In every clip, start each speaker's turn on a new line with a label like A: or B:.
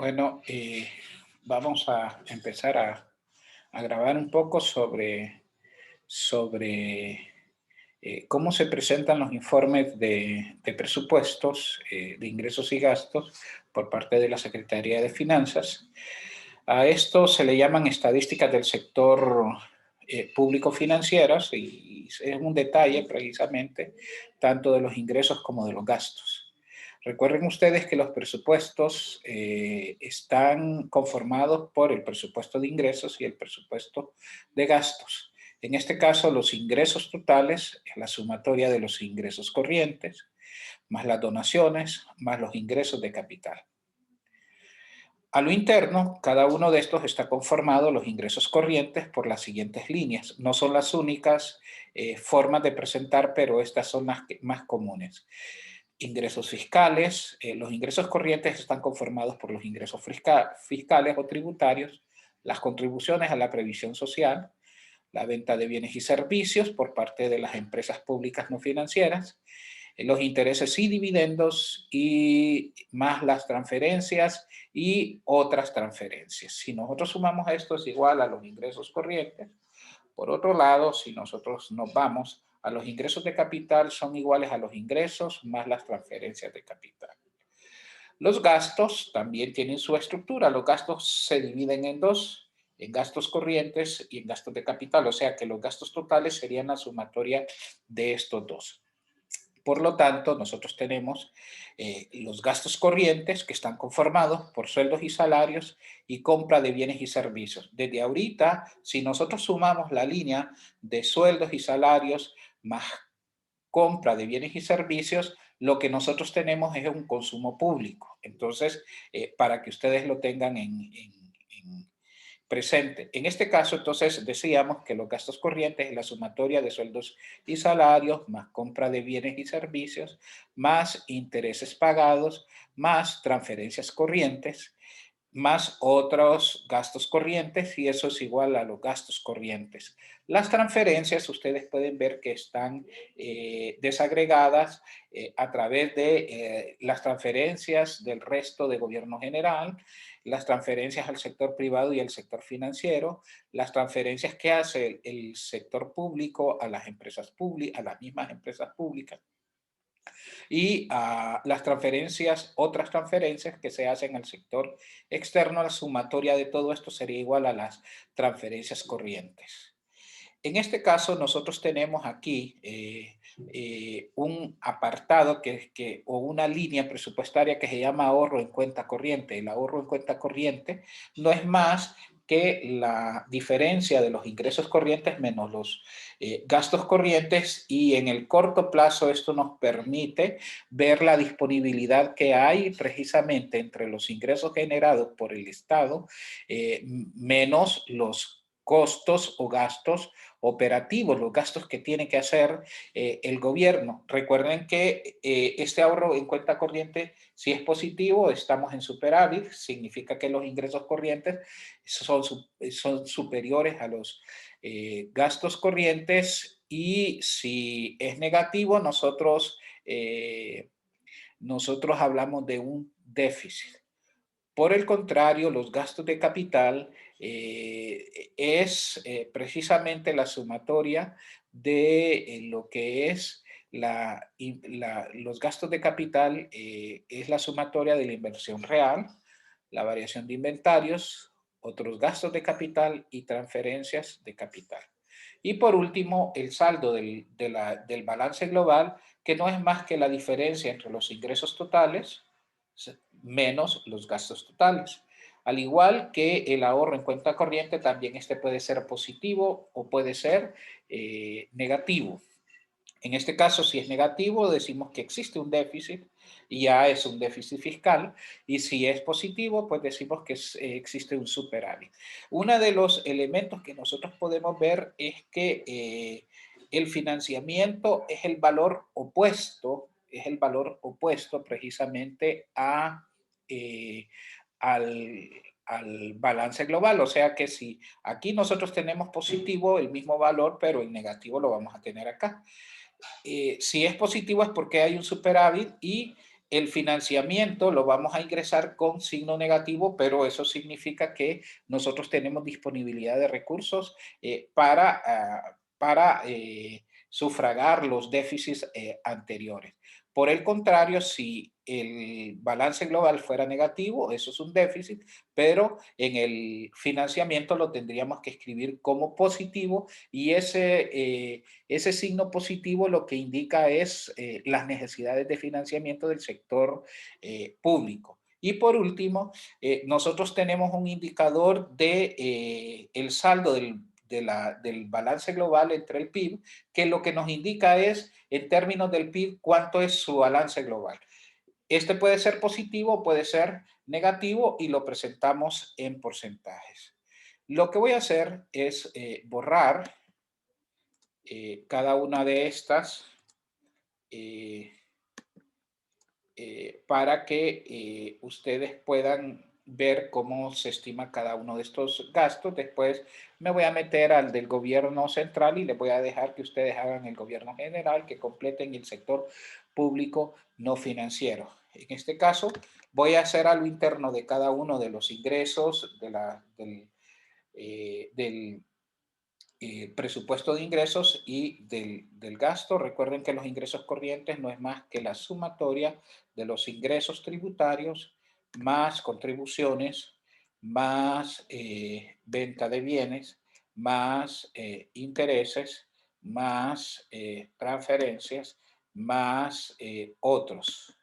A: Bueno, vamos a empezar a grabar un poco sobre cómo se presentan los informes de presupuestos, de ingresos y gastos por parte de la Secretaría de Finanzas. A esto se le llaman estadísticas del sector público financieras y es un detalle precisamente tanto de los ingresos como de los gastos. Recuerden ustedes que los presupuestos están conformados por el presupuesto de ingresos y el presupuesto de gastos. En este caso, los ingresos totales es la sumatoria de los ingresos corrientes, más las donaciones, más los ingresos de capital. A lo interno, cada uno de estos está conformado, los ingresos corrientes, por las siguientes líneas. No son las únicas formas de presentar, pero estas son las más comunes. Ingresos fiscales. Los ingresos corrientes están conformados por los ingresos fiscales o tributarios, las contribuciones a la previsión social, la venta de bienes y servicios por parte de las empresas públicas no financieras, los intereses y dividendos y más las transferencias y otras transferencias. Si nosotros sumamos esto es igual a los ingresos corrientes. Por otro lado, si nosotros nos vamos a los ingresos de capital, son iguales a los ingresos más las transferencias de capital. Los gastos también tienen su estructura. Los gastos se dividen en dos, en gastos corrientes y en gastos de capital. O sea que los gastos totales serían la sumatoria de estos dos. Por lo tanto, nosotros tenemos los gastos corrientes que están conformados por sueldos y salarios y compra de bienes y servicios. Desde ahorita, si nosotros sumamos la línea de sueldos y salarios más compra de bienes y servicios, lo que nosotros tenemos es un consumo público. Entonces, para que ustedes lo tengan en presente. En este caso, entonces, decíamos que los gastos corrientes es la sumatoria de sueldos y salarios, más compra de bienes y servicios, más intereses pagados, más transferencias corrientes, más otros gastos corrientes, y eso es igual a los gastos corrientes. Las transferencias, ustedes pueden ver que están desagregadas a través de las transferencias del resto de gobierno general, las transferencias al sector privado y al sector financiero, las transferencias que hace el sector público a las empresas públicas, a las mismas empresas públicas, y las transferencias, otras transferencias que se hacen al sector externo. La sumatoria de todo esto sería igual a las transferencias corrientes. En este caso, nosotros tenemos aquí un apartado o una línea presupuestaria que se llama ahorro en cuenta corriente. El ahorro en cuenta corriente no es más que la diferencia de los ingresos corrientes menos los gastos corrientes, y en el corto plazo esto nos permite ver la disponibilidad que hay precisamente entre los ingresos generados por el Estado menos los costos o gastos operativos, los gastos que tiene que hacer el gobierno. Recuerden que este ahorro en cuenta corriente, si es positivo, estamos en superávit, significa que los ingresos corrientes son superiores a los gastos corrientes, y si es negativo, nosotros hablamos de un déficit. Por el contrario, los gastos de capital es precisamente la sumatoria de lo que es los gastos de capital, es la sumatoria de la inversión real, la variación de inventarios, otros gastos de capital y transferencias de capital. Y por último, el saldo del balance global, que no es más que la diferencia entre los ingresos totales menos los gastos totales. Al igual que el ahorro en cuenta corriente, también este puede ser positivo o puede ser negativo. En este caso, si es negativo, decimos que existe un déficit y ya es un déficit fiscal, y si es positivo, pues decimos que existe un superávit. Uno de los elementos que nosotros podemos ver es que el financiamiento es el valor opuesto precisamente eh, al, al balance global. O sea que si aquí nosotros tenemos positivo el mismo valor, pero el negativo lo vamos a tener acá. Si es positivo es porque hay un superávit, y el financiamiento lo vamos a ingresar con signo negativo, pero eso significa que nosotros tenemos disponibilidad de recursos para sufragar los déficits anteriores. Por el contrario, si el balance global fuera negativo, eso es un déficit, pero en el financiamiento lo tendríamos que escribir como positivo y ese signo positivo lo que indica es las necesidades de financiamiento del sector público. Y por último, nosotros tenemos un indicador de el saldo del balance global entre el PIB, que lo que nos indica es, en términos del PIB, cuánto es su balance global. Este puede ser positivo o puede ser negativo y lo presentamos en porcentajes. Lo que voy a hacer es borrar cada una de estas para que ustedes puedan ver cómo se estima cada uno de estos gastos. Después me voy a meter al del gobierno central y les voy a dejar que ustedes hagan el gobierno general, que completen el sector público no financiero. En este caso, voy a hacer a lo interno de cada uno de los ingresos del presupuesto de ingresos y del gasto. Recuerden que los ingresos corrientes no es más que la sumatoria de los ingresos tributarios más contribuciones, más venta de bienes, más intereses, más transferencias, más otros.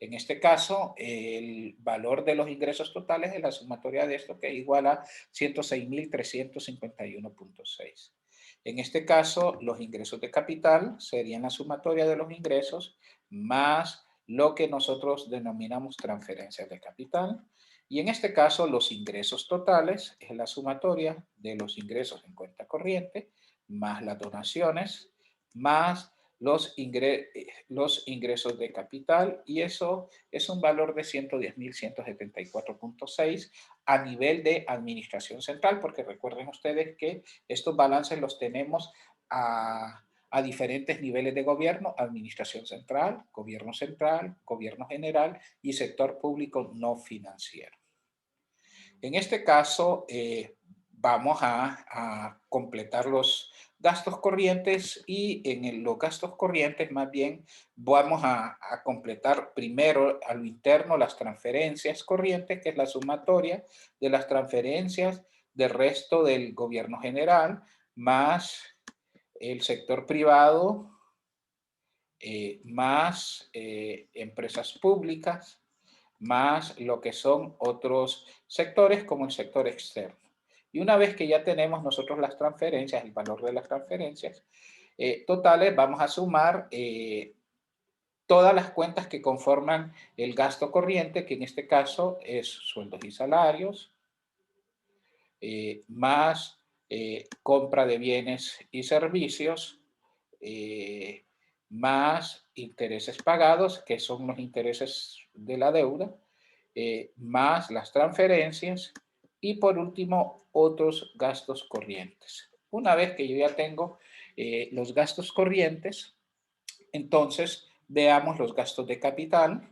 A: En este caso, el valor de los ingresos totales es la sumatoria de esto, que es igual a 106.351.6. En este caso, los ingresos de capital serían la sumatoria de los ingresos más lo que nosotros denominamos transferencias de capital. Y en este caso, los ingresos totales es la sumatoria de los ingresos en cuenta corriente más las donaciones más los ingresos de capital, y eso es un valor de 110.174.6 a nivel de administración central, porque recuerden ustedes que estos balances los tenemos a diferentes niveles de gobierno: administración central, gobierno general y sector público no financiero. En este caso, vamos a completar los gastos corrientes, y en los gastos corrientes más bien vamos a completar primero a lo interno las transferencias corrientes, que es la sumatoria de las transferencias del resto del gobierno general, más el sector privado, más empresas públicas, más lo que son otros sectores como el sector externo. Y una vez que ya tenemos nosotros las transferencias, el valor de las transferencias totales, vamos a sumar todas las cuentas que conforman el gasto corriente, que en este caso es sueldos y salarios, más compra de bienes y servicios, más intereses pagados, que son los intereses de la deuda, más las transferencias, y por último otros gastos corrientes. Una vez que yo ya tengo los gastos corrientes, entonces veamos los gastos de capital.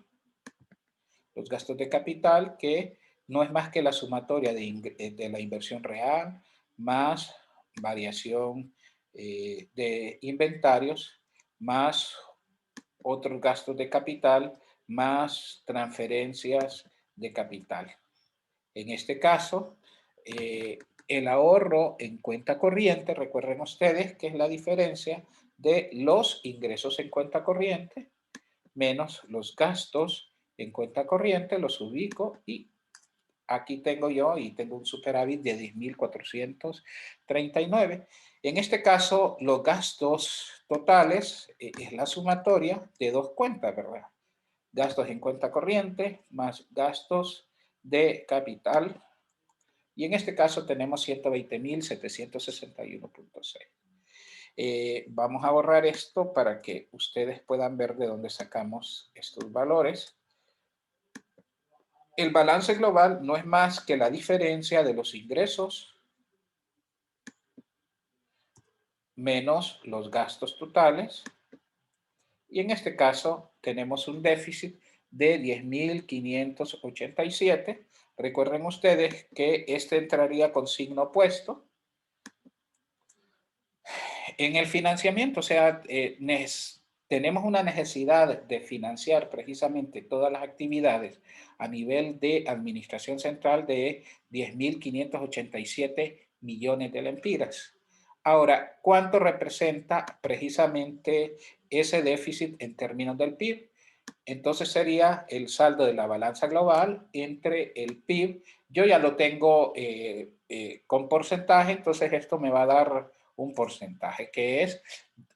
A: Los gastos de capital, que no es más que la sumatoria de la inversión real más variación de inventarios más otros gastos de capital más transferencias de capital. En este caso, el ahorro en cuenta corriente, recuerden ustedes que es la diferencia de los ingresos en cuenta corriente menos los gastos en cuenta corriente, los ubico, y aquí tengo un superávit de 10.439. En este caso, los gastos totales es la sumatoria de dos cuentas, ¿verdad? Gastos en cuenta corriente más gastos de capital. Y en este caso tenemos 120.761.6. Vamos a borrar esto para que ustedes puedan ver de dónde sacamos estos valores. El balance global no es más que la diferencia de los ingresos menos los gastos totales Y en este caso tenemos un déficit de 10.587. Recuerden ustedes que este entraría con signo opuesto. En el financiamiento, o sea, tenemos una necesidad de financiar precisamente todas las actividades a nivel de administración central de 10.587 millones de lempiras. Ahora, ¿cuánto representa precisamente ese déficit en términos del PIB? Entonces sería el saldo de la balanza global entre el PIB. Yo ya lo tengo con porcentaje, entonces esto me va a dar un porcentaje que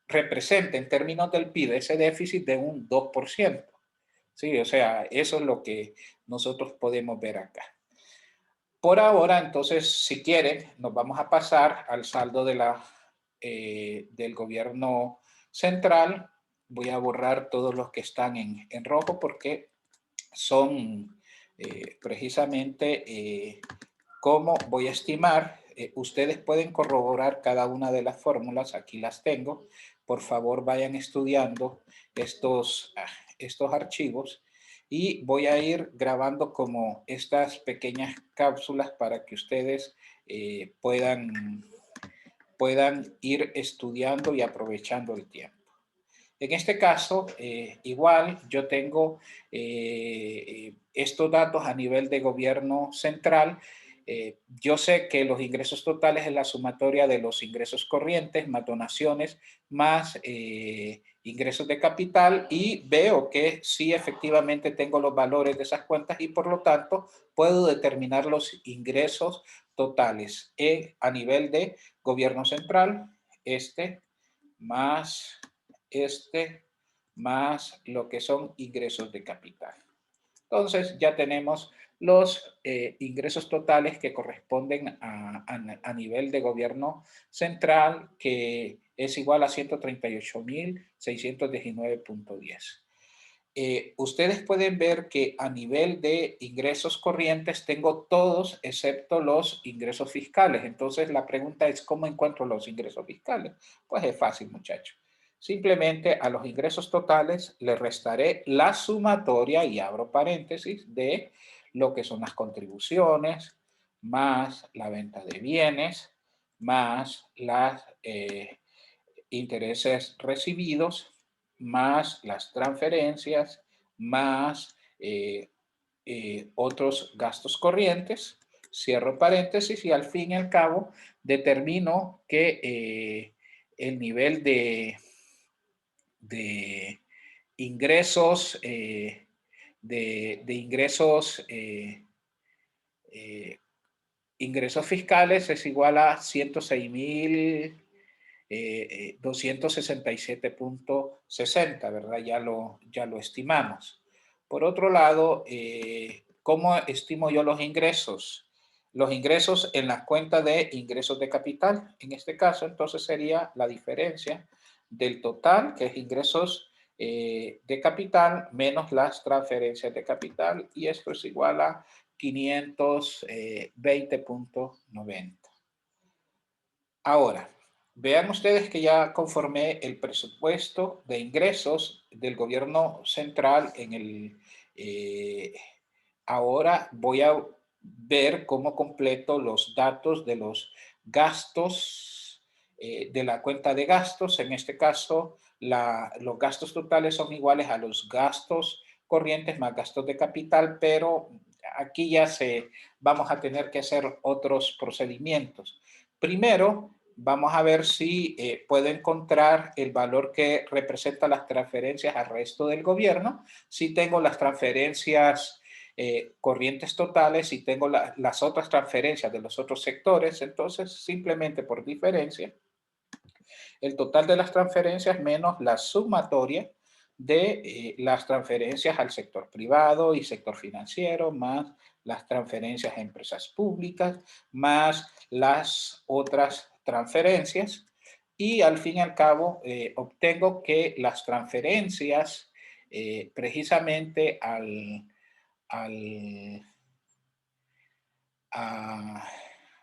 A: representa en términos del PIB ese déficit de un 2%. Sí, o sea, eso es lo que nosotros podemos ver acá. Por ahora, entonces, si quieren, nos vamos a pasar al saldo del gobierno central. Voy a borrar todos los que están en rojo porque son precisamente cómo voy a estimar. Ustedes pueden corroborar cada una de las fórmulas, aquí las tengo. Por favor, vayan estudiando estos archivos y voy a ir grabando como estas pequeñas cápsulas para que ustedes puedan ir estudiando y aprovechando el tiempo. En este caso, igual yo tengo estos datos a nivel de gobierno central. Yo sé que los ingresos totales es la sumatoria de los ingresos corrientes más donaciones más ingresos de capital y veo que sí efectivamente tengo los valores de esas cuentas y por lo tanto puedo determinar los ingresos totales a nivel de gobierno central, más más lo que son ingresos de capital. Entonces ya tenemos los ingresos totales que corresponden a nivel de gobierno central, que es igual a 138.619.10. Ustedes pueden ver que a nivel de ingresos corrientes tengo todos excepto los ingresos fiscales. Entonces la pregunta es, ¿cómo encuentro los ingresos fiscales? Pues es fácil, muchachos. Simplemente a los ingresos totales le restaré la sumatoria, y abro paréntesis, de lo que son las contribuciones, más la venta de bienes, más los intereses recibidos, más las transferencias, más otros gastos corrientes, cierro paréntesis y al fin y al cabo determino que el nivel de ingresos, ingresos fiscales es igual a 106.267.60, ¿verdad? Ya lo estimamos. Por otro lado, ¿cómo estimo yo los ingresos? Los ingresos en la cuenta de ingresos de capital. En este caso, entonces sería la diferencia del total, que es ingresos de capital, menos las transferencias de capital, y esto es igual a 520.90. Ahora, vean ustedes que ya conformé el presupuesto de ingresos del gobierno central ahora voy a ver cómo completo los datos de los gastos de la cuenta de gastos. En este caso, los gastos totales son iguales a los gastos corrientes más gastos de capital, pero aquí vamos a tener que hacer otros procedimientos. Primero, vamos a ver si puedo encontrar el valor que representa las transferencias al resto del gobierno. Si tengo las transferencias corrientes totales y tengo las otras transferencias de los otros sectores, entonces simplemente por diferencia, el total de las transferencias menos la sumatoria de las transferencias al sector privado y sector financiero, más las transferencias a empresas públicas, más las otras transferencias, y al fin y al cabo obtengo que las transferencias precisamente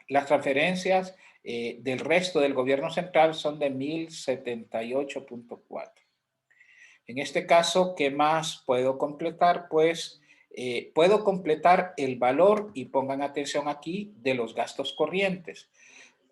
A: las transferencias del resto del gobierno central son de 1.078.4. En este caso, ¿qué más puedo completar? Pues puedo completar el valor, y pongan atención aquí, de los gastos corrientes.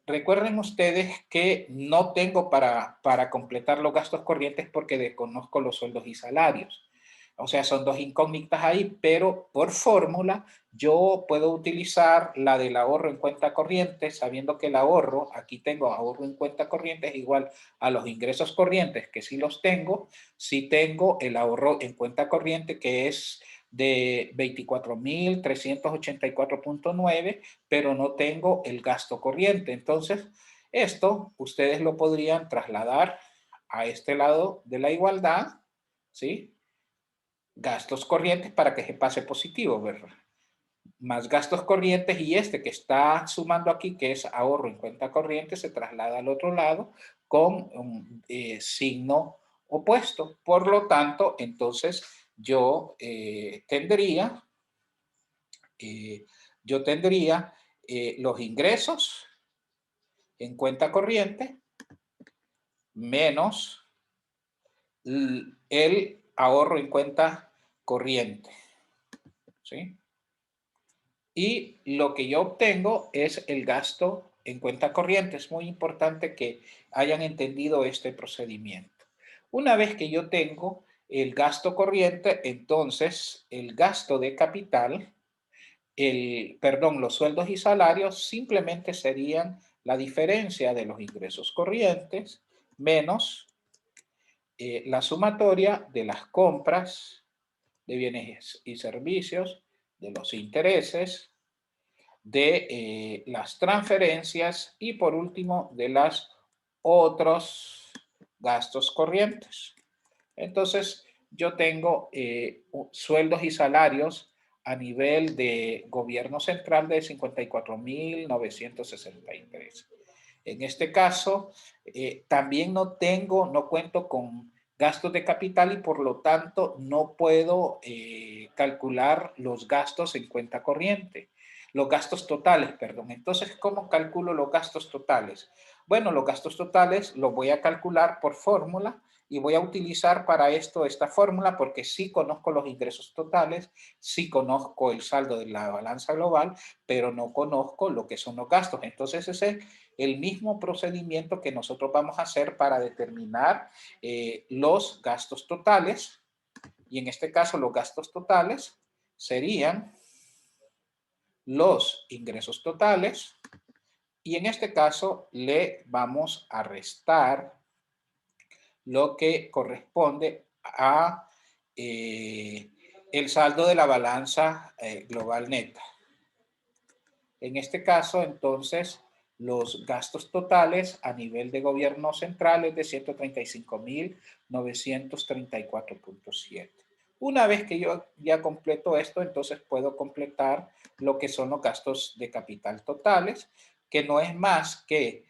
A: Recuerden ustedes que no tengo para completar los gastos corrientes porque desconozco los sueldos y salarios. O sea, son dos incógnitas ahí, pero por fórmula yo puedo utilizar la del ahorro en cuenta corriente, sabiendo que el ahorro, aquí tengo ahorro en cuenta corriente, es igual a los ingresos corrientes, que sí los tengo. Sí tengo el ahorro en cuenta corriente, que es de 24.384.9, pero no tengo el gasto corriente. Entonces, esto ustedes lo podrían trasladar a este lado de la igualdad, ¿sí? Gastos corrientes para que se pase positivo, ¿verdad? Más gastos corrientes, y este que está sumando aquí, que es ahorro en cuenta corriente, se traslada al otro lado con un signo opuesto. Por lo tanto, entonces yo tendría, eh, yo tendría los ingresos en cuenta corriente menos el ahorro en cuenta corriente, ¿sí? Y lo que yo obtengo es el gasto en cuenta corriente. Es muy importante que hayan entendido este procedimiento. Una vez que yo tengo el gasto corriente, entonces el gasto de capital, los sueldos y salarios simplemente serían la diferencia de los ingresos corrientes menos la sumatoria de las compras de bienes y servicios, de los intereses, de las transferencias y por último de los otros gastos corrientes. Entonces, yo tengo sueldos y salarios a nivel de gobierno central de 54.963. En este caso, también no cuento con gastos de capital y por lo tanto no puedo calcular los gastos en cuenta corriente. Los gastos totales, perdón. Entonces, ¿cómo calculo los gastos totales? Bueno, los gastos totales los voy a calcular por fórmula y voy a utilizar para esto esta fórmula porque sí conozco los ingresos totales, sí conozco el saldo de la balanza global, pero no conozco lo que son los gastos. Entonces, ese es el mismo procedimiento que nosotros vamos a hacer para determinar los gastos totales. Y en este caso, los gastos totales serían los ingresos totales. Y en este caso, le vamos a restar lo que corresponde a el saldo de la balanza global neta. En este caso, entonces, los gastos totales a nivel de gobierno central es de 135.934.7. Una vez que yo ya completo esto, entonces puedo completar lo que son los gastos de capital totales, que no es más que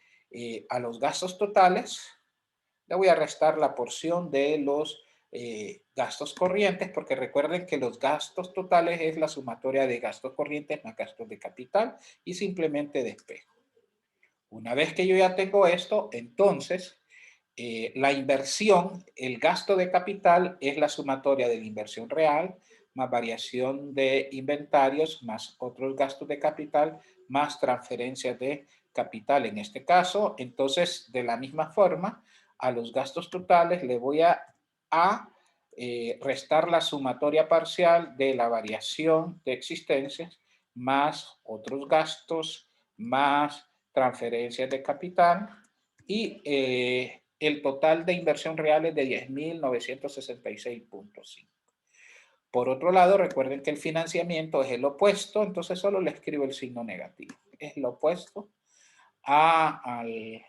A: a los gastos totales le voy a restar la porción de los gastos corrientes, porque recuerden que los gastos totales es la sumatoria de gastos corrientes más gastos de capital y simplemente despejo. Una vez que yo ya tengo esto, entonces la inversión, el gasto de capital es la sumatoria de la inversión real más variación de inventarios más otros gastos de capital más transferencias de capital en este caso. Entonces, de la misma forma, a los gastos totales le voy a restar la sumatoria parcial de la variación de existencias más otros gastos más transferencias de capital y el total de inversión real es de 10.966.5. Por otro lado, recuerden que el financiamiento es el opuesto, entonces solo le escribo el signo negativo. Es lo opuesto al,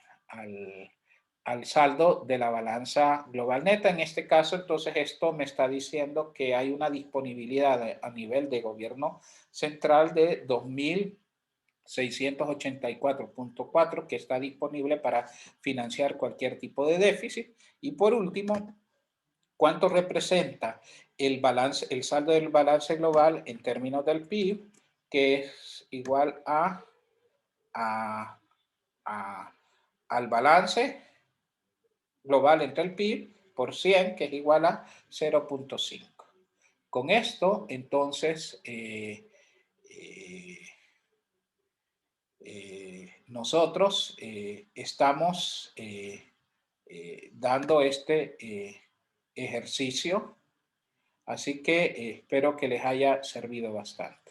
A: al saldo de la balanza global neta. En este caso, entonces, esto me está diciendo que hay una disponibilidad a nivel de gobierno central de 2.684.4 que está disponible para financiar cualquier tipo de déficit. Y por último, ¿cuánto representa el balance, el saldo del balance global en términos del PIB? Que es igual a al balance global entre el PIB por 100, que es igual a 0.5. Con esto, entonces, nosotros estamos dando este ejercicio, así que espero que les haya servido bastante.